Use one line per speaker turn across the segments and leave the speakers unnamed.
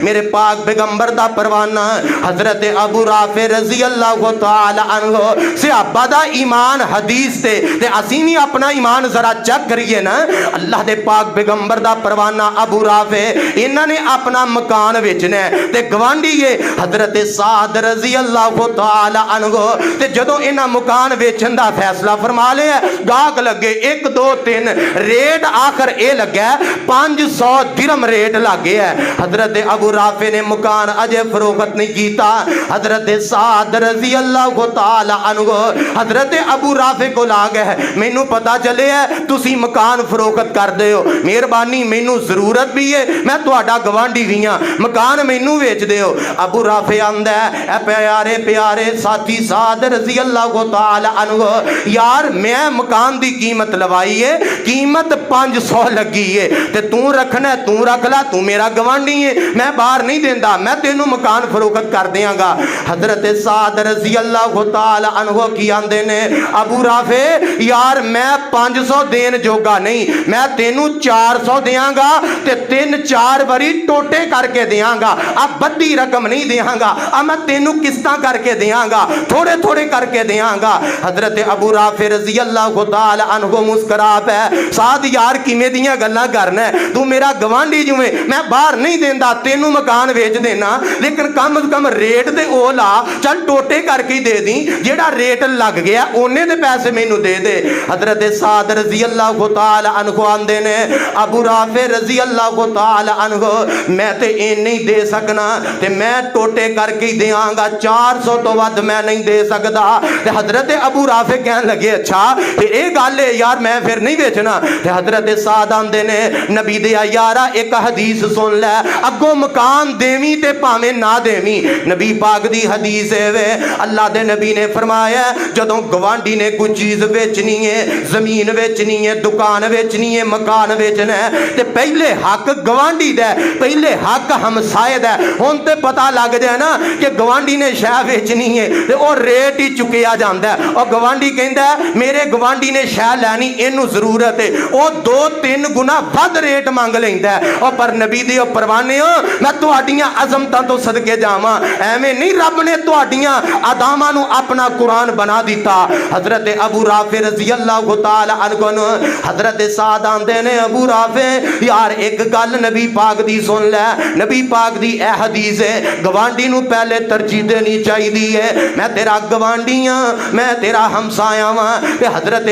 मेरे पाक पैगंबर दा परवाना हजरत अबू राफे रजी अल्लाह तआला अन्हु सहाबा दा ईमान हदीस ते असीं भी अपना ईमान जरा चेक करिए ना। अल्लाह दे पाक पैगंबर दा परवाना अबू राफे इन्हां ने अपना मकान बेचना ते गवांढी है हजरत साद रजी अल्लाह तआला अन्हु ते जदों इन्हां मकान बेचण दा फैसला फरमा लिया गाहक लगे 1 2 3 रेट आखिर ए लग्या 500 दिरहम रेट लग गया। हजरत अबू राफे ने मकान अजे फरोख्त नहीं किया। हजरत साद रजी अल्लाह तआला अन्हु हजरत अबू राफे को ला गए मैनू पता चले है तुसी मकान फरोख्त कर दे हो मेहरबानी मैनू जरूरत भी है मैं तुहाडा गवांढी भी हाँ मकान मैनू वेच दे हो। अबू राफे आंदा है प्यारे प्यारे साथी साद रजी अल्लाह तआला अन्हु यार मैं मकान की कीमत लवाई है कीमत 500 लगी है ते तू रखना तू रख ला तू मेरा गवांढी है मैं बाहर नहीं देंदा मैं तेनू मकान फरोख्त कर देंगा। हजरत साद रजी अल्लाह तआला अन्हु की आंदे ने अबू राफे यार मैं 500 देन जोगा नहीं मैं तेनू 400 देंगा ते 3-4 बारी टोटे करके देंगा अब बद्दी रकम नहीं देंगा अब मैं तेनू किस्तां करके देंगा थोड़े थोड़े करके देंगा। हजरत अबू राफे रजी अल्लाह तआला अन्हु मुस्कुरा पे साद यार किवें दियां गल्लां करना तू मेरा गवांढी जिवें मैं बाहर नहीं देंदा तेनू मकान वेच देना लेकिन कम से कम रेट ते ओ ला चल टोटे करके ही दे दी जेड़ा रेट लग गया ओने दे पैसे मैनू दे दे। हजरत साद रजी अल्लाह तआला अन्हु आंदे ने अबू राफे रजी अल्लाह तआला अन्हु मैं ते इन्ने ही दे सकना ते मैं टोटे करके ही देंगा 400 तो वध मैं नहीं दे सकदा। ते हजरत अबू राफे कहन लगे अच्छा ते ए गल है यार मैं फिर नहीं बेचना। ते हजरत साद आंदे ने नबी दे यारा एक हदीस सुन ले अगों मकान देवी ते भावें ना देवी नबी पाक दी हदीस है वे अल्लाह दे नबी ने फरमाया जदों गवांढी ने कोई चीज बेचनी है जमीन बेचनी है दुकान बेचनी है मकान बेचना है ते पहले हक गवांढी दा पहले हक हमसाए दा। हुण ते पता लग जाए ना कि गवांढी ने शै बेचनी है ते ओ रेट ही चुकिया जांदा है और गवांढी कहंदा मेरे गवांढी ने शै लैनी इनू जरूरत है ओ 2-3 गुना वध रेट मंग लैंदा है। और पर नबी दे परवाने हो मैं तुहाडियां अजमतां तो सदके जावां एवें नहीं रब ने तुहाडियां अदावां नू अपना कुरान बना दिता। हजरत अबू राफे रजी अल्लाह तआला अन्हु हजरत साद आंदे ने अबू राफे यार एक गल नबी पाक दी सुन ले नबी पाक दी ए हदीस है गवांढी नू पहले तरजीह देनी चाहिदी है मैं तेरा गवांढी हां मैं तेरा हमसाया वां। ते हजरत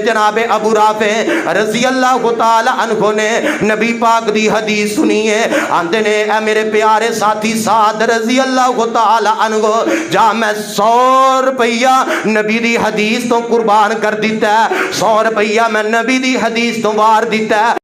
जनाब अबू राफे रजी अल्लाह तआला अन्हु ने नबी पाक दी हदीस सुनी है आंदे ने ए मेरे प्यारे साथी साद रजी अल्लाह तआला अन्हु जा मैं 100 रुपया नबी दी हदीस तो कुर्बान कर दिता 100 रुपया मैं नबी दी हदीस तो वार दिता।